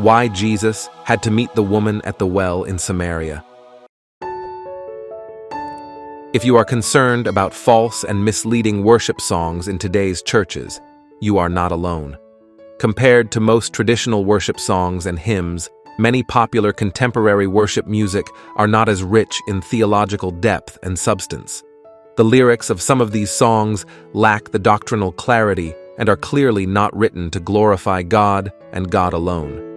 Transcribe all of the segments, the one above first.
Why Jesus had to meet the woman at the well in Samaria. If you are concerned about false and misleading worship songs in today's churches, you are not alone. Compared to most traditional worship songs and hymns, many popular contemporary worship music are not as rich in theological depth and substance. The lyrics of some of these songs lack the doctrinal clarity and are clearly not written to glorify God and God alone.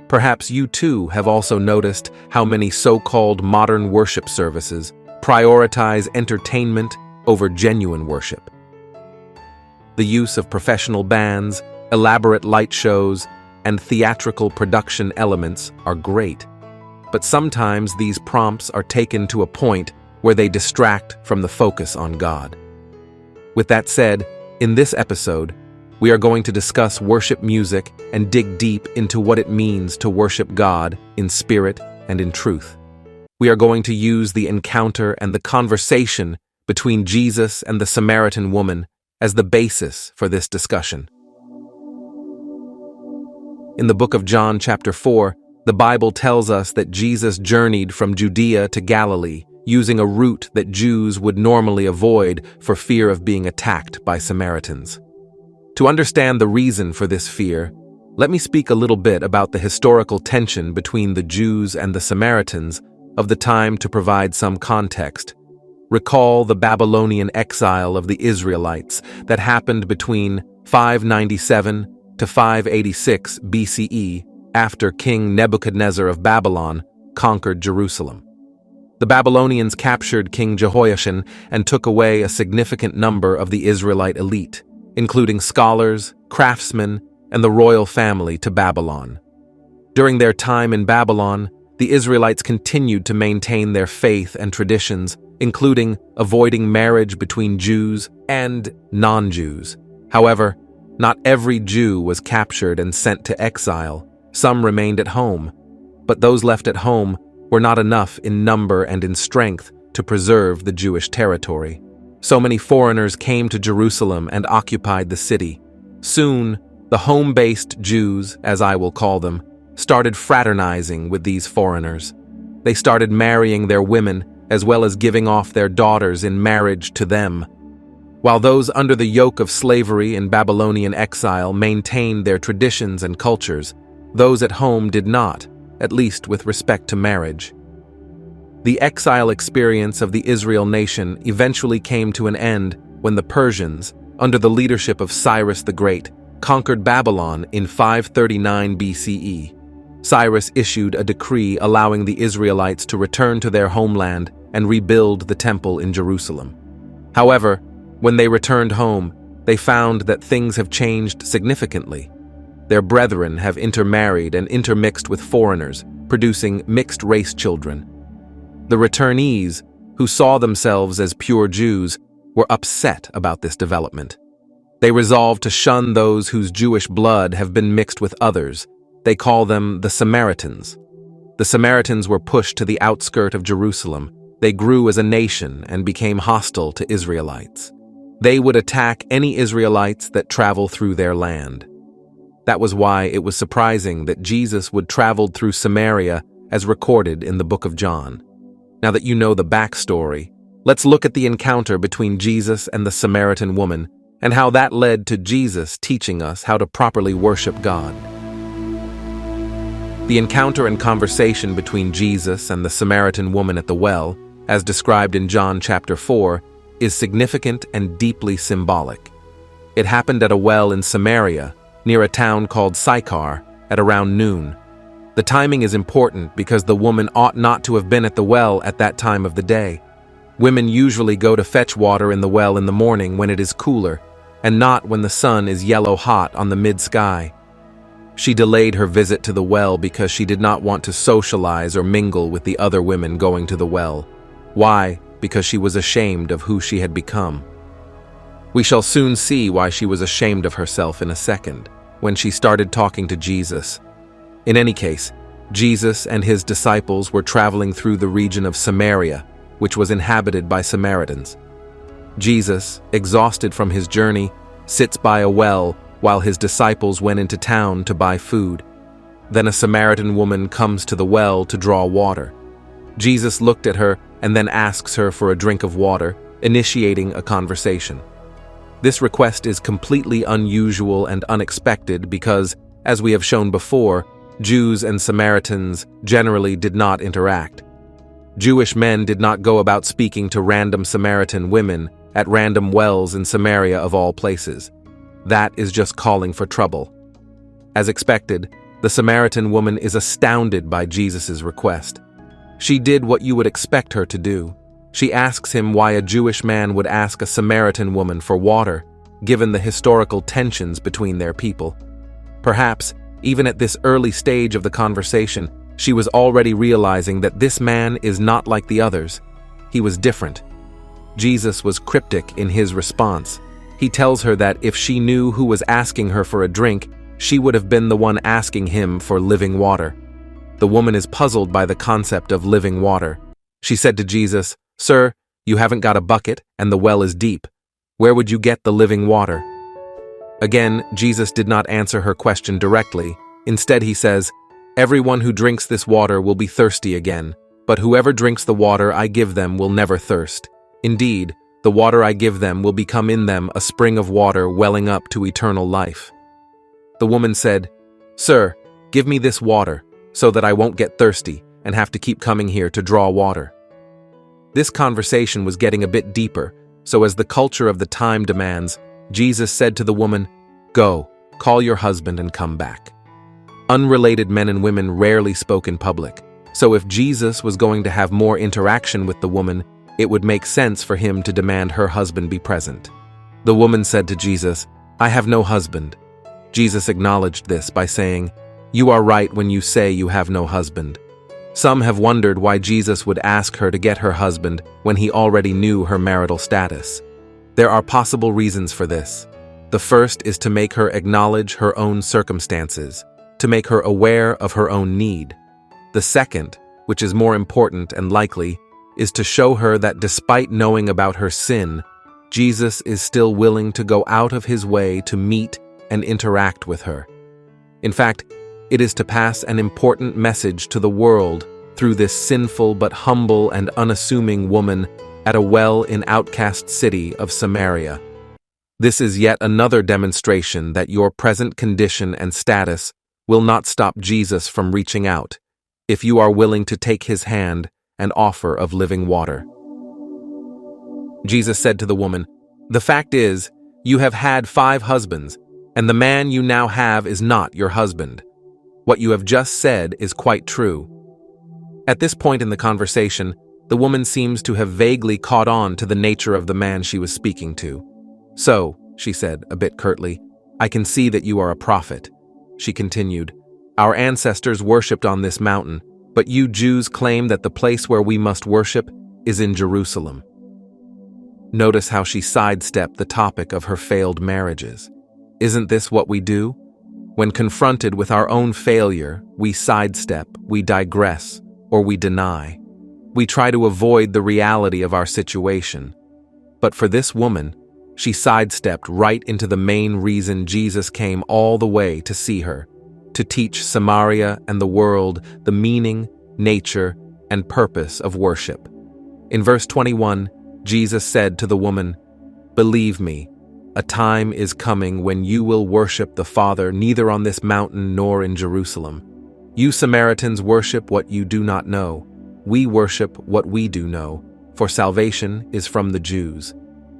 Perhaps you too have also noticed how many so-called modern worship services prioritize entertainment over genuine worship. The use of professional bands, elaborate light shows, and theatrical production elements are great, but sometimes these prompts are taken to a point where they distract from the focus on God. With that said, in this episode, we are going to discuss worship music and dig deep into what it means to worship God in spirit and in truth. We are going to use the encounter and the conversation between Jesus and the Samaritan woman as the basis for this discussion. In the book of John, chapter 4, the Bible tells us that Jesus journeyed from Judea to Galilee, using a route that Jews would normally avoid for fear of being attacked by Samaritans. To understand the reason for this fear, let me speak a little bit about the historical tension between the Jews and the Samaritans of the time to provide some context. Recall the Babylonian exile of the Israelites that happened between 597 to 586 BCE after King Nebuchadnezzar of Babylon conquered Jerusalem. The Babylonians captured King Jehoiachin and took away a significant number of the Israelite elite, including scholars, craftsmen, and the royal family to Babylon. During their time in Babylon, the Israelites continued to maintain their faith and traditions, including avoiding marriage between Jews and non-Jews. However, not every Jew was captured and sent to exile. Some remained at home, but those left at home were not enough in number and in strength to preserve the Jewish territory. So many foreigners came to Jerusalem and occupied the city. Soon, the home-based Jews, as I will call them, started fraternizing with these foreigners. They started marrying their women as well as giving off their daughters in marriage to them. While those under the yoke of slavery in Babylonian exile maintained their traditions and cultures, those at home did not, at least with respect to marriage. The exile experience of the Israel nation eventually came to an end when the Persians, under the leadership of Cyrus the Great, conquered Babylon in 539 BCE. Cyrus issued a decree allowing the Israelites to return to their homeland and rebuild the temple in Jerusalem. However, when they returned home, they found that things have changed significantly. Their brethren have intermarried and intermixed with foreigners, producing mixed-race children. The returnees, who saw themselves as pure Jews, were upset about this development. They resolved to shun those whose Jewish blood have been mixed with others. They call them the Samaritans. The Samaritans were pushed to the outskirt of Jerusalem. They grew as a nation and became hostile to Israelites. They would attack any Israelites that travel through their land. That was why it was surprising that Jesus would travel through Samaria as recorded in the book of John. Now that you know the backstory, let's look at the encounter between Jesus and the Samaritan woman and how that led to Jesus teaching us how to properly worship God. The encounter and conversation between Jesus and the Samaritan woman at the well, as described in John chapter 4, is significant and deeply symbolic. It happened at a well in Samaria, near a town called Sychar, at around noon. The timing is important because the woman ought not to have been at the well at that time of the day. Women usually go to fetch water in the well in the morning when it is cooler, and not when the sun is yellow hot on the mid-sky. She delayed her visit to the well because she did not want to socialize or mingle with the other women going to the well. Why? Because she was ashamed of who she had become. We shall soon see why she was ashamed of herself in a second, when she started talking to Jesus. In any case, Jesus and his disciples were traveling through the region of Samaria, which was inhabited by Samaritans. Jesus, exhausted from his journey, sits by a well while his disciples went into town to buy food. Then a Samaritan woman comes to the well to draw water. Jesus looked at her and then asks her for a drink of water, initiating a conversation. This request is completely unusual and unexpected because, as we have shown before, Jews and Samaritans generally did not interact. Jewish men did not go about speaking to random Samaritan women at random wells in Samaria of all places. That is just calling for trouble. As expected, the Samaritan woman is astounded by Jesus' request. She did what you would expect her to do. She asks him why a Jewish man would ask a Samaritan woman for water, given the historical tensions between their people. Perhaps, even at this early stage of the conversation, she was already realizing that this man is not like the others. He was different. Jesus was cryptic in his response. He tells her that if she knew who was asking her for a drink, she would have been the one asking him for living water. The woman is puzzled by the concept of living water. She said to Jesus, "Sir, you haven't got a bucket and the well is deep. Where would you get the living water?" Again, Jesus did not answer her question directly. Instead, he says, "Everyone who drinks this water will be thirsty again, but whoever drinks the water I give them will never thirst. Indeed, the water I give them will become in them a spring of water welling up to eternal life." The woman said, "Sir, give me this water, so that I won't get thirsty and have to keep coming here to draw water." This conversation was getting a bit deeper, so as the culture of the time demands, Jesus said to the woman, "Go, call your husband and come back." Unrelated men and women rarely spoke in public, so if Jesus was going to have more interaction with the woman, it would make sense for him to demand her husband be present. The woman said to Jesus, "I have no husband." Jesus acknowledged this by saying, "You are right when you say you have no husband." Some have wondered why Jesus would ask her to get her husband when he already knew her marital status. There are possible reasons for this. The first is to make her acknowledge her own circumstances, to make her aware of her own need. The second, which is more important and likely, is to show her that despite knowing about her sin, Jesus is still willing to go out of his way to meet and interact with her. In fact, it is to pass an important message to the world through this sinful but humble and unassuming woman at a well in outcast city of Samaria. This is yet another demonstration that your present condition and status will not stop Jesus from reaching out, if you are willing to take his hand and offer of living water. Jesus said to the woman, "The fact is, you have had 5 husbands, and the man you now have is not your husband. What you have just said is quite true." At this point in the conversation, the woman seems to have vaguely caught on to the nature of the man she was speaking to. "So," she said, a bit curtly, "I can see that you are a prophet." She continued, "Our ancestors worshipped on this mountain, but you Jews claim that the place where we must worship is in Jerusalem." Notice how she sidestepped the topic of her failed marriages. Isn't this what we do? When confronted with our own failure, we sidestep, we digress, or we deny. We try to avoid the reality of our situation. But for this woman, she sidestepped right into the main reason Jesus came all the way to see her, to teach Samaria and the world the meaning, nature, and purpose of worship. In verse 21, Jesus said to the woman, "Believe me, a time is coming when you will worship the Father neither on this mountain nor in Jerusalem. You Samaritans worship what you do not know. We worship what we do know, for salvation is from the Jews.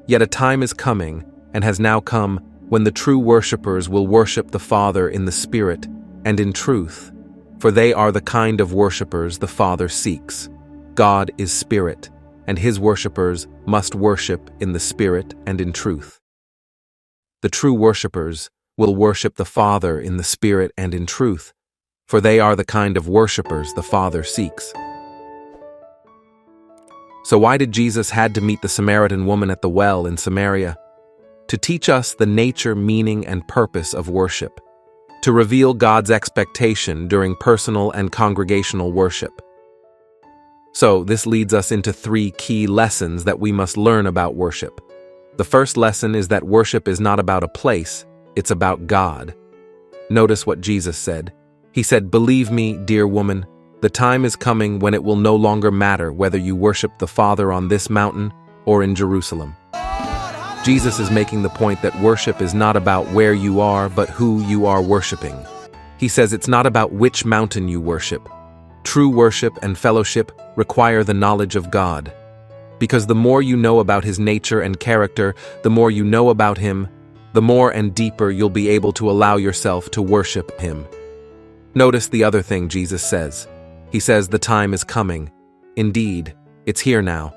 Yet a time is coming, and has now come, when the true worshippers will worship the Father in the Spirit and in truth, for they are the kind of worshippers the Father seeks. God is Spirit, and his worshippers must worship in the Spirit and in truth." The true worshippers will worship the Father in the Spirit and in truth, for they are the kind of worshippers the Father seeks. So why did Jesus had to meet the Samaritan woman at the well in Samaria? To teach us the nature, meaning, and purpose of worship. To reveal God's expectation during personal and congregational worship. So this leads us into 3 key lessons that we must learn about worship. The first lesson is that worship is not about a place, it's about God. Notice what Jesus said. He said, "Believe me, dear woman, the time is coming when it will no longer matter whether you worship the Father on this mountain or in Jerusalem." Jesus is making the point that worship is not about where you are, but who you are worshiping. He says it's not about which mountain you worship. True worship and fellowship require the knowledge of God. Because the more you know about His nature and character, the more you know about Him, the more and deeper you'll be able to allow yourself to worship Him. Notice the other thing Jesus says. He says the time is coming. Indeed, it's here now,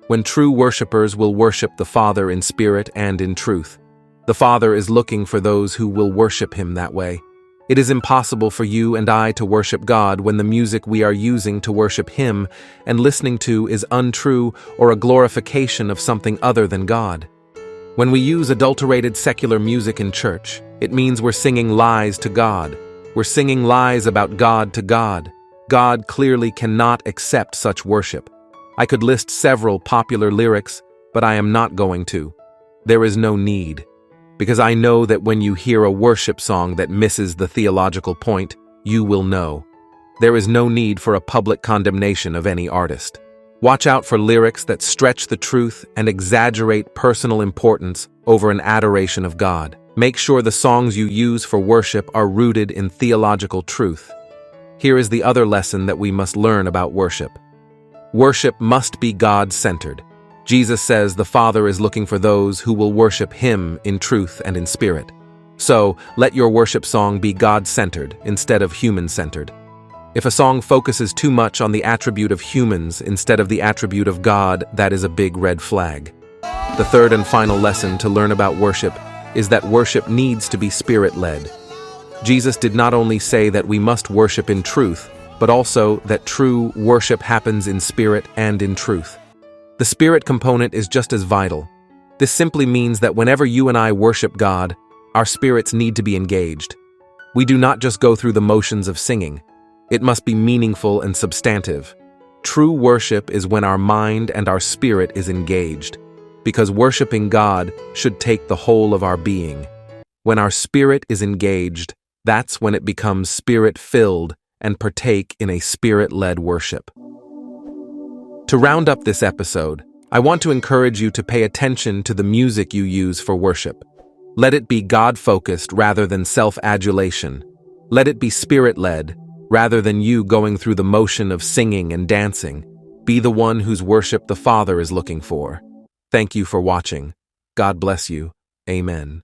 when true worshipers will worship the Father in spirit and in truth. The Father is looking for those who will worship Him that way. It is impossible for you and I to worship God when the music we are using to worship Him and listening to is untrue or a glorification of something other than God. When we use adulterated secular music in church, it means we're singing lies to God. We're singing lies about God to God. God clearly cannot accept such worship. I could list several popular lyrics, but I am not going to. There is no need. Because I know that when you hear a worship song that misses the theological point, you will know. There is no need for a public condemnation of any artist. Watch out for lyrics that stretch the truth and exaggerate personal importance over an adoration of God. Make sure the songs you use for worship are rooted in theological truth. Here is the other lesson that we must learn about worship. Worship must be God-centered. Jesus says the Father is looking for those who will worship Him in truth and in spirit. So, let your worship song be God-centered instead of human-centered. If a song focuses too much on the attribute of humans instead of the attribute of God, that is a big red flag. The third and final lesson to learn about worship is that worship needs to be Spirit-led. Jesus did not only say that we must worship in truth, but also that true worship happens in spirit and in truth. The spirit component is just as vital. This simply means that whenever you and I worship God, our spirits need to be engaged. We do not just go through the motions of singing. It must be meaningful and substantive. True worship is when our mind and our spirit is engaged, because worshiping God should take the whole of our being. When our spirit is engaged, that's when it becomes spirit-filled and partake in a spirit-led worship. To round up this episode, I want to encourage you to pay attention to the music you use for worship. Let it be God-focused rather than self-adulation. Let it be Spirit-led rather than you going through the motion of singing and dancing. Be the one whose worship the Father is looking for. Thank you for watching. God bless you. Amen.